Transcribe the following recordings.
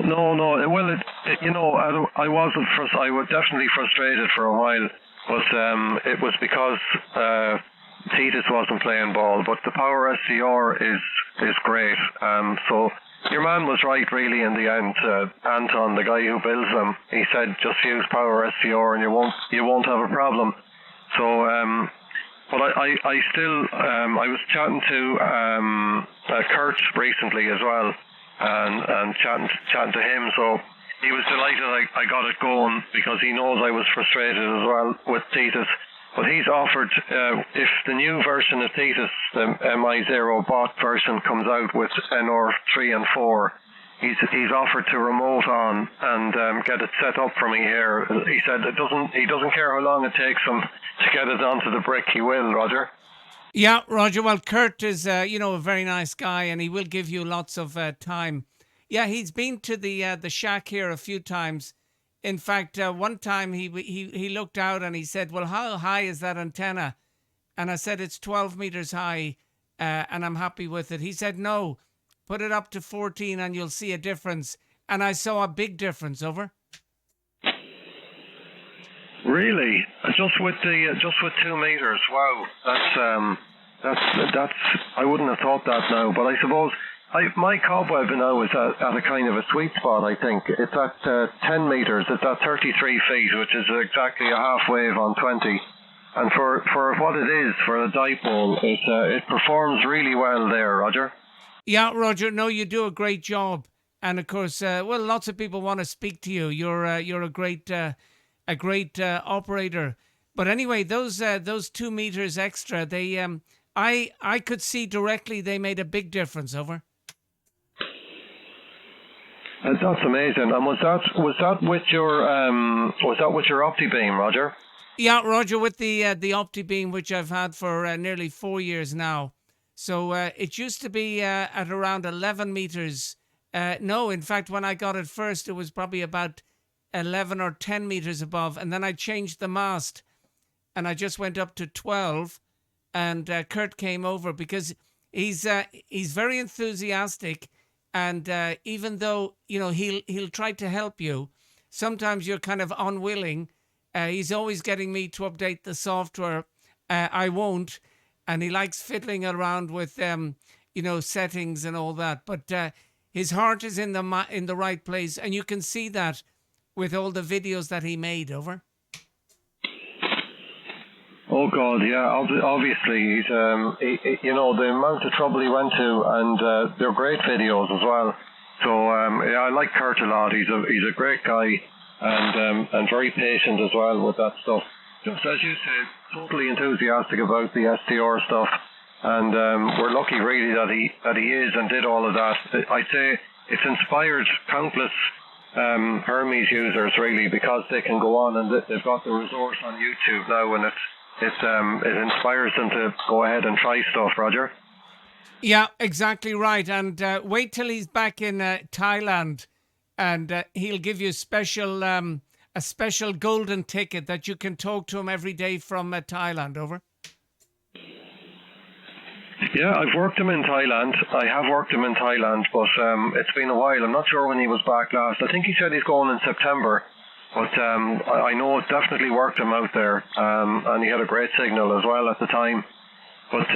No. Well, I wasn't. I was definitely frustrated for a while, but it was because Titus wasn't playing ball. But the Power SCR is great. So your man was right, really, in the end. Anton, the guy who builds them, he said just use Power SCR and you won't have a problem. So, but I still I was chatting to Kurt recently as well, and chatting to him. So he was delighted I got it going because he knows I was frustrated as well with Titus. But he's offered, if the new version of Titus, the MI0 bot version, comes out with NR3 and 4, he's offered to remote on and get it set up for me here. He said he doesn't care how long it takes him to get it onto the brick. He will, Roger. Yeah, Roger. Well, Kurt is, a very nice guy, and he will give you lots of time. Yeah, he's been to the shack here a few times. In fact, one time he looked out and he said, well, how high is that antenna? And I said, it's 12 meters high, and I'm happy with it. He said, no, put it up to 14 and you'll see a difference. And I saw a big difference, over. Really? Just with 2 meters? Wow, that's I wouldn't have thought that now, but I suppose my cobweb now is at a kind of a sweet spot. I think it's at 10 meters. It's at 33 feet, which is exactly a half wave on 20. And for what it is, for a dipole, it performs really well there, Roger. Yeah, Roger. No, you do a great job, and of course, lots of people want to speak to you. You're a great operator. But anyway, those 2 meters extra, they I could see directly they made a big difference, over. That's amazing. And was that with your OptiBeam, Roger? Yeah, Roger, with the OptiBeam, which I've had for nearly 4 years now. So it used to be at around 11 meters. No, in fact, when I got it first, it was probably about 11 or 10 meters above, and then I changed the mast, and I just went up to 12. And Kurt came over because he's very enthusiastic. And even though, he'll try to help you, sometimes you're kind of unwilling. He's always getting me to update the software. I won't. And he likes fiddling around with, settings and all that. But his heart is in the right place. And you can see that with all the videos that he made, over. Oh God, yeah. Obviously, he's the amount of trouble he went to, and they're great videos as well. So I like Kurt a lot. He's a great guy, and very patient as well with that stuff. Just as you say, totally enthusiastic about the STR stuff, and we're lucky really that he is and did all of that. I'd say it's inspired countless Hermes users really, because they can go on and they've got the resource on YouTube now, and it inspires them to go ahead and try stuff, Roger. Yeah, exactly right. And wait till he's back in Thailand, and he'll give you a special golden ticket that you can talk to him every day from Thailand, over. Yeah, I've worked him in Thailand. I have worked him in Thailand, but it's been a while. I'm not sure when he was back last. I think he said he's going in September. But I know it definitely worked him out there, and he had a great signal as well at the time. But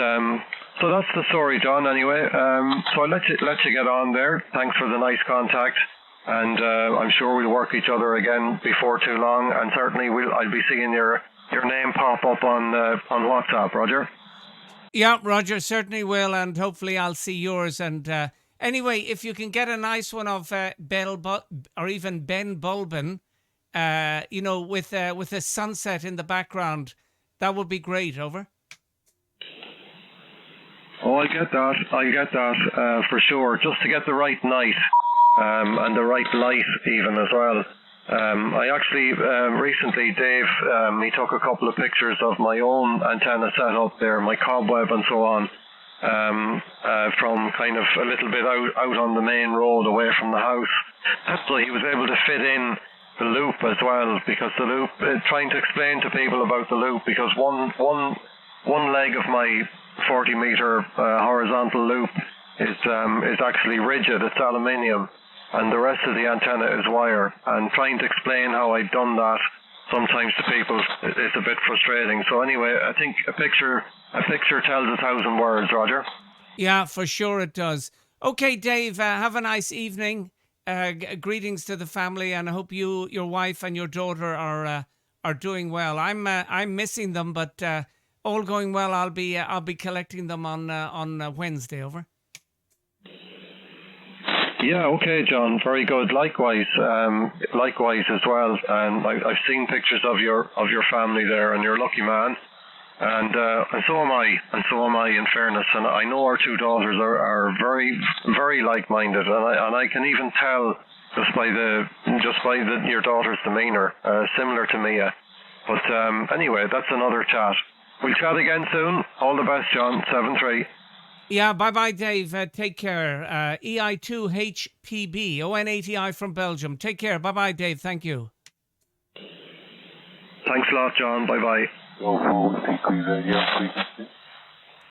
so that's the story, John. Anyway, so I'll let you get on there. Thanks for the nice contact, and I'm sure we'll work each other again before too long. And certainly I'll be seeing your name pop up on WhatsApp, Roger. Yeah, Roger, certainly will, and hopefully I'll see yours. And anyway, if you can get a nice one of or even Ben Bulbin. With a sunset in the background, that would be great, over. Oh, I get that for sure. Just to get the right night and the right light even as well. I actually recently, Dave, he took a couple of pictures of my own antenna setup there, my cobweb and so on, from kind of a little bit out on the main road away from the house. So he was able to fit in the loop as well, because the loop, trying to explain to people about the loop, because one leg of my 40 meter horizontal loop is actually rigid. It's aluminium, and the rest of the antenna is wire. And trying to explain how I'd done that sometimes to people is a bit frustrating. So anyway, I think a picture tells 1,000 words, Roger. Yeah, for sure it does. Okay, Dave, have a nice evening. Greetings to the family, and I hope your wife and your daughter are doing well. I'm missing them, but all going well. I'll be collecting them on Wednesday. Over. Yeah, okay, John. Very good. Likewise as well. And I've seen pictures of your family there, and you're a lucky man. And so am I. In fairness, and I know our two daughters are very, very like-minded, and I can even tell just by your daughter's demeanour, similar to Mia. But anyway, that's another chat. We'll chat again soon. All the best, John. 7-3. Yeah, bye-bye, Dave. Take care. EI2HPB, ON80I from Belgium. Take care. Bye-bye, Dave. Thank you. Thanks a lot, John. Bye-bye.